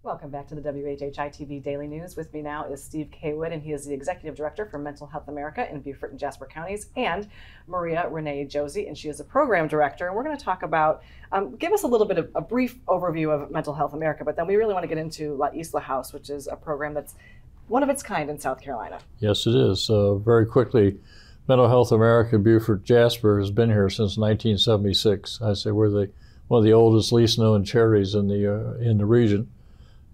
Welcome back to the WHHI-TV Daily News. With me now is Steve Caywood, and he is the Executive Director for Mental Health America in Beaufort and Jasper counties, and Maria Renee Josey, and she is a Program Director. And we're going to talk about, give us a little bit of a brief overview of Mental Health America, but then we really want to get into Isla House, which is a program that's one of its kind in South Carolina. Yes, it is. Very quickly, Mental Health America Beaufort Jasper has been here since 1976. I say we're one of the oldest, least known charities in the region.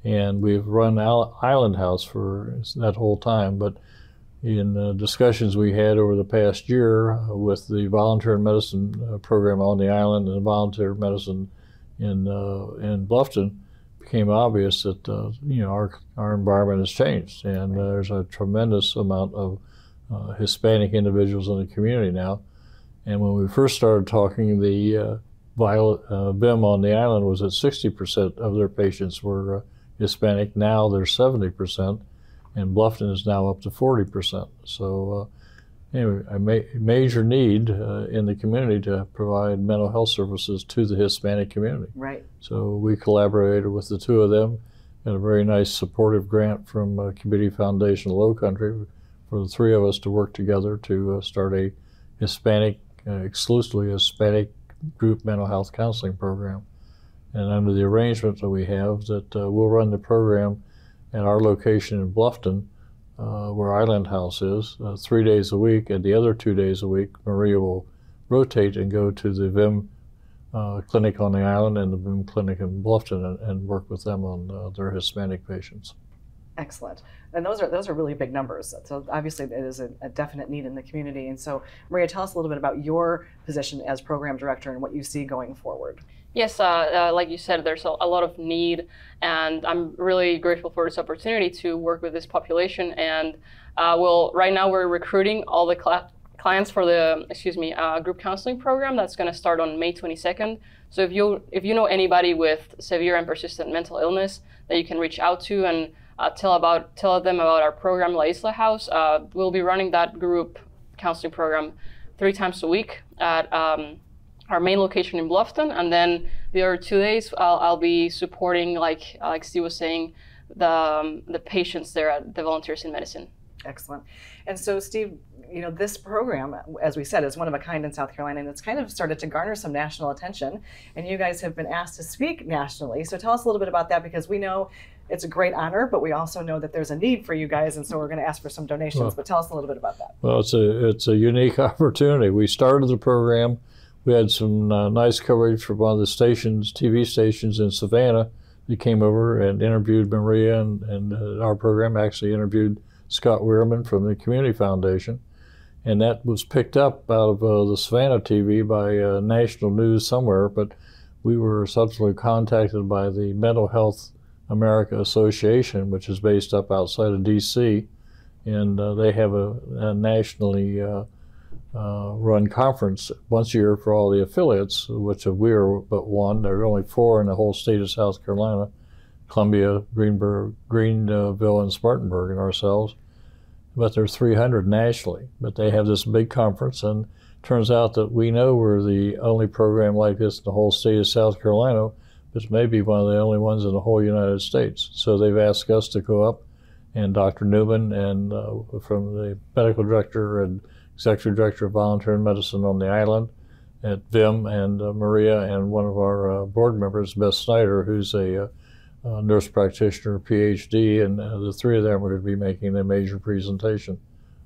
And we've run Island House for that whole time. But in discussions we had over the past year with the volunteer medicine program on the island and the volunteer medicine in Bluffton, it became obvious that our environment has changed, and there's a tremendous amount of Hispanic individuals in the community now. And when we first started talking, the VIM on the island was at 60% of their patients were Hispanic. Now they're 70%, and Bluffton is now up to 40%. So anyway, a major need in the community to provide mental health services to the Hispanic community. Right. So we collaborated with the two of them, got a very nice supportive grant from Community Foundation Lowcountry for the three of us to work together to start a Hispanic, exclusively Hispanic group mental health counseling program. And under the arrangement that we have, that we'll run the program at our location in Bluffton, where Island House is, 3 days a week, and the other 2 days a week, Maria will rotate and go to the VIM clinic on the island and the VIM clinic in Bluffton and work with them on their Hispanic patients. Excellent. And those are really big numbers. So obviously it is a definite need in the community. And so Maria, tell us a little bit about your position as Program Director and what you see going forward. Yes, like you said, there's a lot of need, and I'm really grateful for this opportunity to work with this population. And right now we're recruiting all the clients for the group counseling program that's going to start on May 22nd. So if you know anybody with severe and persistent mental illness that you can reach out to and tell them about our program, La Isla House, we'll be running that group counseling program 3 times a week at our main location in Bluffton, and then the other 2 days I'll be supporting, like Steve was saying, the patients there at the Volunteers in Medicine. Excellent. And so Steve, this program, as we said, is one of a kind in South Carolina, and it's kind of started to garner some national attention, and you guys have been asked to speak nationally. So tell us a little bit about that, because we know it's a great honor, but we also know that there's a need for you guys, and so we're going to ask for some donations. But tell us a little bit about that. Well, it's a unique opportunity. We started the program. We had some nice coverage from one of the stations, TV stations in Savannah. They came over and interviewed Maria, and our program actually interviewed Scott Weirman from the Community Foundation. And that was picked up out of the Savannah TV by national news somewhere, but we were subsequently contacted by the Mental Health America Association, which is based up outside of D.C., and they have a nationally run conference once a year for all the affiliates, which we are but one. There are only 4 in the whole state of South Carolina: Columbia, Greenville, and Spartanburg, and ourselves. But there's 300 nationally. But they have this big conference, and it turns out that we know we're the only program like this in the whole state of South Carolina, but maybe one of the only ones in the whole United States. So they've asked us to go up, and Dr. Newman, and from the medical director and Executive Director of Volunteer Medicine on the island at VIM, and Maria, and one of our board members, Beth Snyder, who's a nurse practitioner, PhD, and the 3 of them are going to be making a major presentation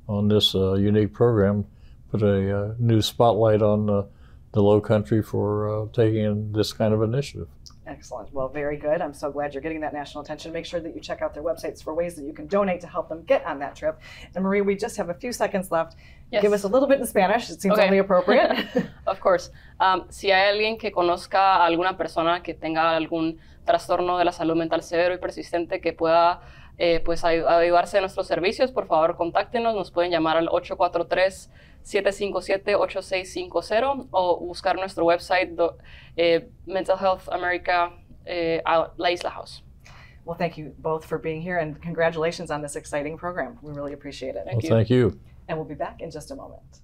on this unique program, put a new spotlight on the Lowcountry for taking in this kind of initiative. Excellent. Well, very good. I'm so glad you're getting that national attention. Make sure that you check out their websites for ways that you can donate to help them get on that trip. And Maria, we just have a few seconds left. Yes. Give us a little bit in Spanish. It seems only appropriate. Of course. Si hay alguien que conozca a alguna persona que tenga algún trastorno de la salud mental severo y persistente que pueda ayudarse de nuestros servicios, por favor, contáctenos. Nos pueden llamar al 843-757-8650 o buscar nuestro website, Mental Health America, La Isla House. Well, thank you both for being here, and congratulations on this exciting program. We really appreciate it. Thank you. And we'll be back in just a moment.